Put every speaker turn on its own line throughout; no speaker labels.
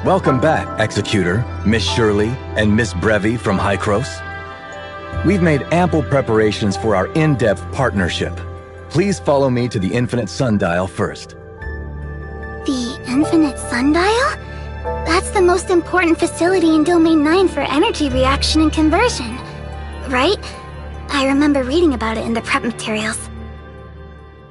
Welcome back, Executor, Miss Shirley, and Miss Brevi from Hykros. We've made ample preparations for our in-depth partnership. Please follow me to the Infinite Sundial first.
The Infinite Sundial? That's the most important facility in Domain 9 for energy reaction and conversion, right? I remember reading about it in the prep materials.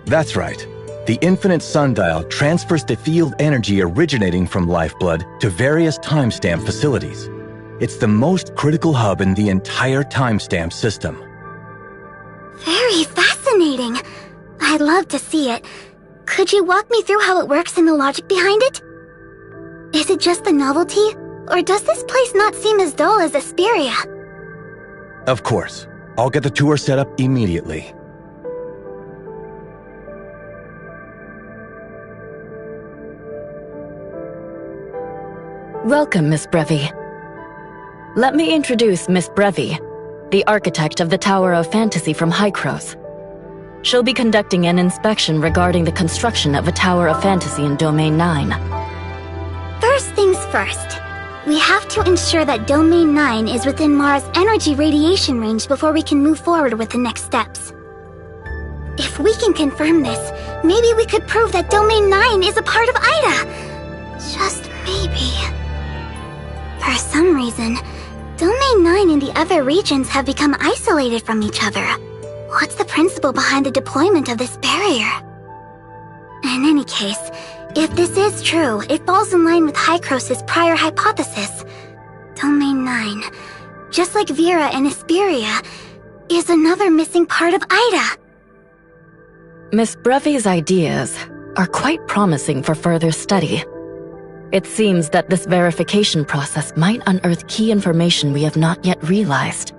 That's right. The Infinite Sundial transfers the field energy originating from Lifeblood to various timestamp facilities. It's the most critical hub in the entire timestamp system.
Very fascinating. I'd love to see it. Could you walk me through how it works and the logic behind it? Is it just the novelty, or does this place not seem as dull as Asperia?
Of course. I'll get the tour set up immediately.
Welcome, Miss Brevi. Let me introduce Miss Brevi, the architect of the Tower of Fantasy from Hykros. She'll be conducting an inspection regarding the construction of a Tower of Fantasy in Domain 9.
First things first. We have to ensure that Domain 9 is within Mara's energy radiation range before we can move forward with the next steps. If we can confirm this, maybe we could prove that Domain 9 is a part of Ida. Just maybe. For some reason, Domain 9 and the other regions have become isolated from each other. What's the principle behind the deployment of this barrier? In any case, if this is true, it falls in line with Hykros' prior hypothesis. Domain 9, just like Vera and Asperia, is another missing part of Ida.
Miss Brevi's ideas are quite promising for further study. It seems that this verification process might unearth key information we have not yet realized.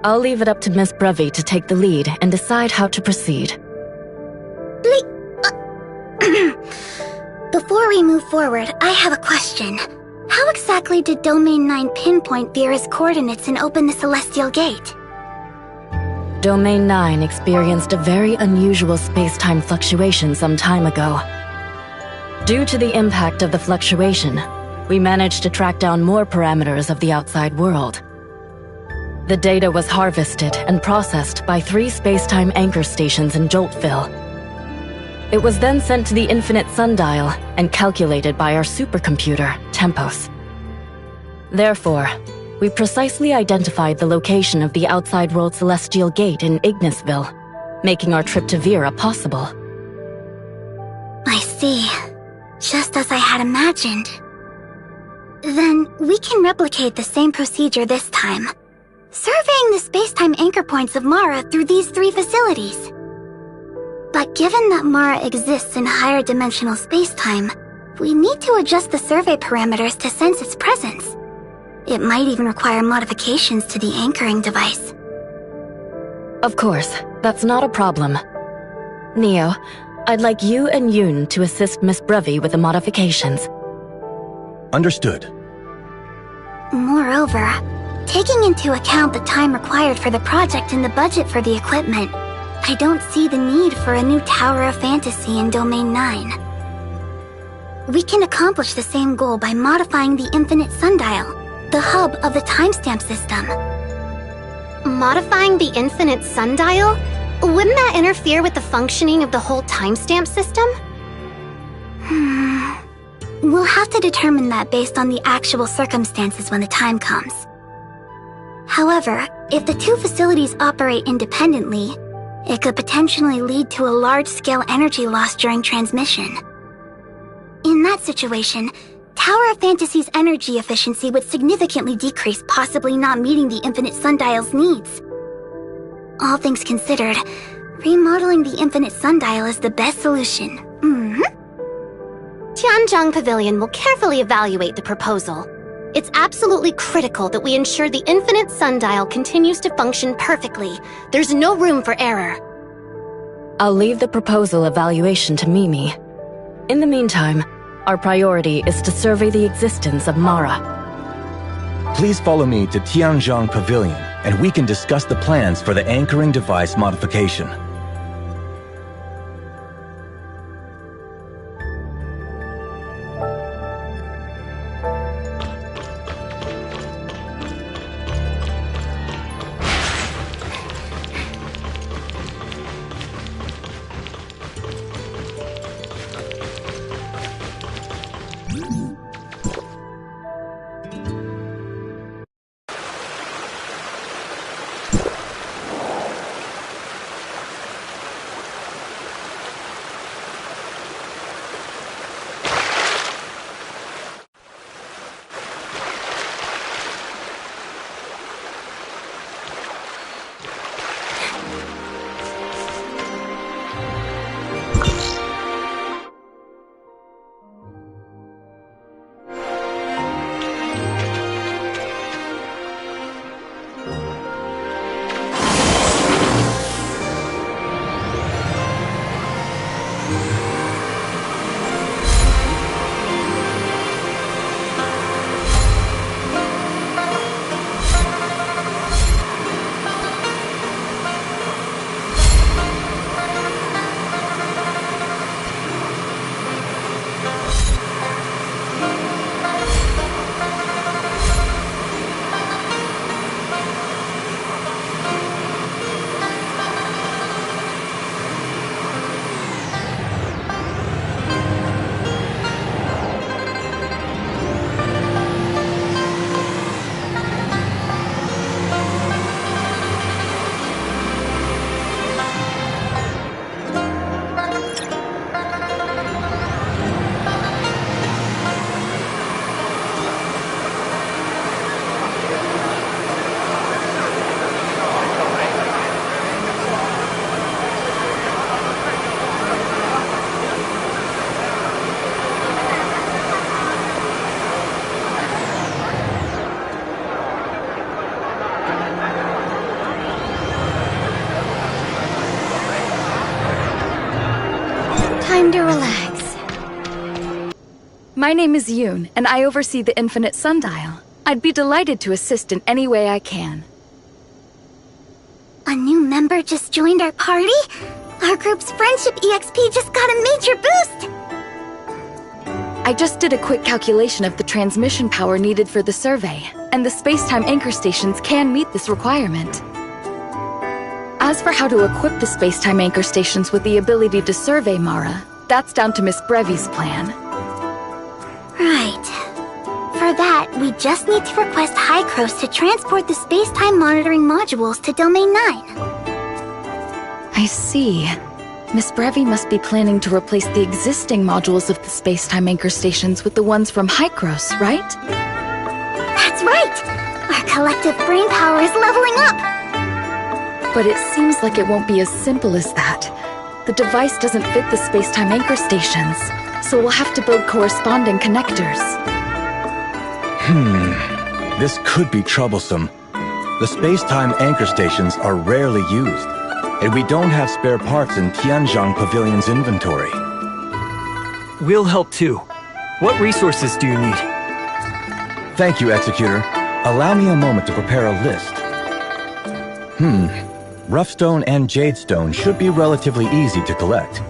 I'll leave it up to Miss Brevi to take the lead and decide how to proceed.
Before we move forward, I have a question. How exactly did Domain 9 pinpoint Vera's coordinates and open the Celestial Gate?
Domain 9 experienced a very unusual space-time fluctuation some time ago. Due to the impact of the fluctuation, we managed to track down more parameters of the outside world. The data was harvested and processed by 3 space-time anchor stations in Joltville. It was then sent to the Infinite Sundial and calculated by our supercomputer, Tempos. Therefore, we precisely identified the location of the outside world Celestial Gate in Ignisville, making our trip to Vera possible.
I see. Just as I had imagined. Then, we can replicate the same procedure this time, surveying the space-time anchor points of Mara through these 3 facilities. But given that Mara exists in higher dimensional space-time, we need to adjust the survey parameters to sense its presence. It might even require modifications to the anchoring device.
Of course, that's not a problem. Neo, I'd like you and Yoon to assist Miss Brevi with the modifications.
Understood.
Moreover, taking into account the time required for the project and the budget for the equipment, I don't see the need for a new Tower of Fantasy in Domain 9. We can accomplish the same goal by modifying the Infinite Sundial, the hub of the timestamp system. Modifying the Infinite Sundial? Wouldn't that interfere with the functioning of the whole timestamp system? We'll have to determine that based on the actual circumstances when the time comes. However, if the 2 facilities operate independently, it could potentially lead to a large-scale energy loss during transmission. In that situation, Tower of Fantasy's energy efficiency would significantly decrease, possibly not meeting the Infinite Sundial's needs. All things considered, remodeling the Infinite Sundial is the best solution. Tianzhong Pavilion will carefully evaluate the proposal. It's absolutely critical that we ensure the Infinite Sundial continues to function perfectly. There's no room for error.
I'll leave the proposal evaluation to Mimi. In the meantime, our priority is to survey the existence of Mara.
Please follow me to Tianzhong Pavilion, and we can discuss the plans for the anchoring device modification.
time to relax.
My name is Yoon, and I oversee the Infinite Sundial. I'd be delighted to assist in any way I can.
A new member just joined our party? Our group's friendship EXP just got a major boost!
I just did a quick calculation of the transmission power needed for the survey, and the space-time anchor stations can meet this requirement. As for how to equip the space-time anchor stations with the ability to survey Mara, that's down to Miss Brevi's plan.
Right. For that, we just need to request Hycros to transport the space-time monitoring modules to Domain 9.
I see. Miss Brevi must be planning to replace the existing modules of the space-time anchor stations with the ones from Hycros, right?
That's right! Our collective brain power is leveling up!
But it seems like it won't be as simple as that. The device doesn't fit the space-time anchor stations, so we'll have to build corresponding connectors.
This could be troublesome. The space-time anchor stations are rarely used, and we don't have spare parts in Tianzhang Pavilion's inventory.
We'll help too. What resources do you need?
Thank you, Executor. Allow me a moment to prepare a list. Rough stone and jade stone should be relatively easy to collect.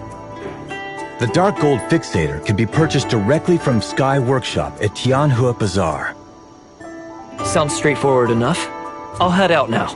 The dark gold fixator can be purchased directly from Sky Workshop at Tianhua Bazaar.
Sounds straightforward enough. I'll head out now.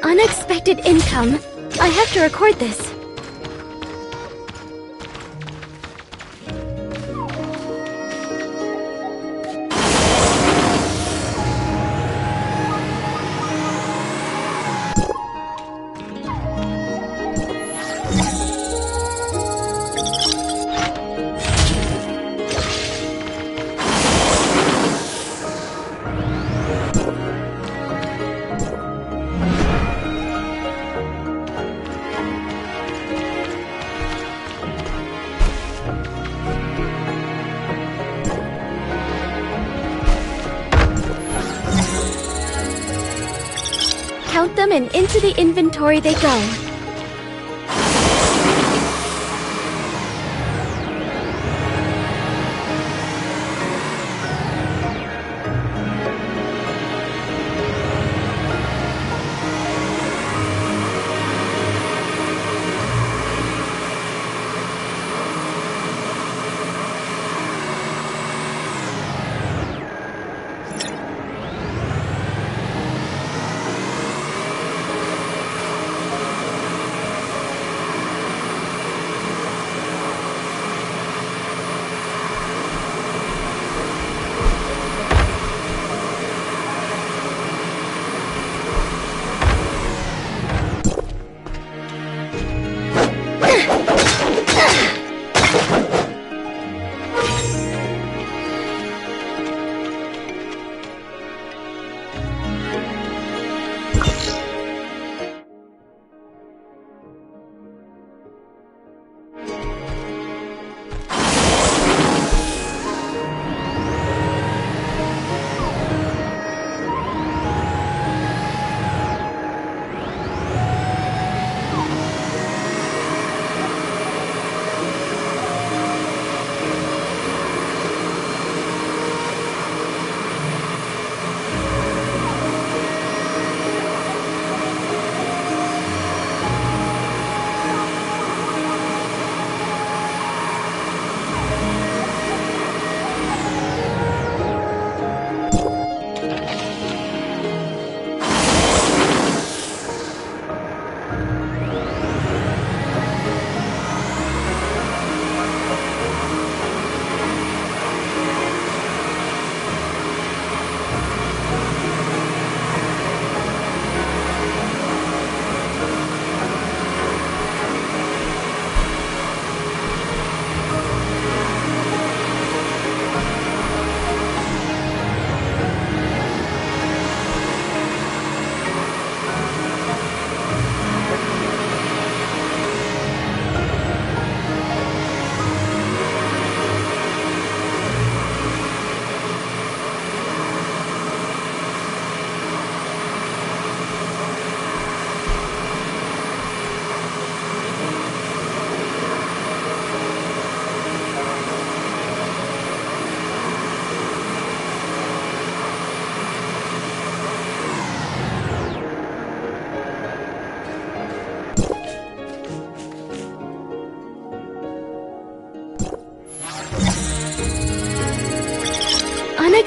Unexpected income. I have to record this. Count them and into the inventory they go.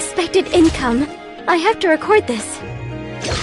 Unexpected income. I have to record this.